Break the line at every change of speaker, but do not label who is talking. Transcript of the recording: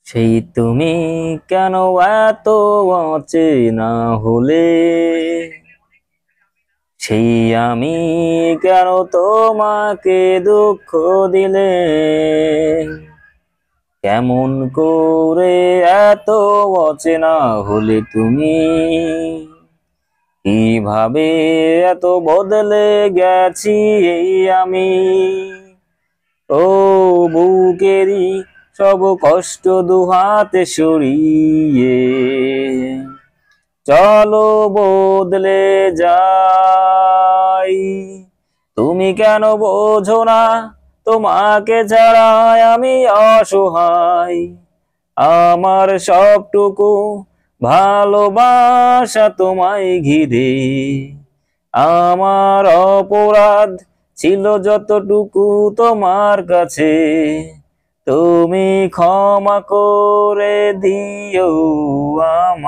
সেই তুমি কেন এত অচেনা হলে, সেই আমি কেন তোমাকে দুঃখ দিলে, কেমন করে এত অচেনা হলে তুমি, কিভাবে এত বদলে গেছি এই আমি। ও বুকেরই সব কষ্ট দুহাতে সরিয়ে চলো বদলে যাই। তুমি কেন বোঝো না তোমাকে ছাড়া আমি অসহায়, আমার সবটুকু ভালোবাসা তোমায় ঘিরে, আমার অপরাধ ছিল যতটুকু তোমার কাছে, তুমি ক্ষমা করে দিও আমায়।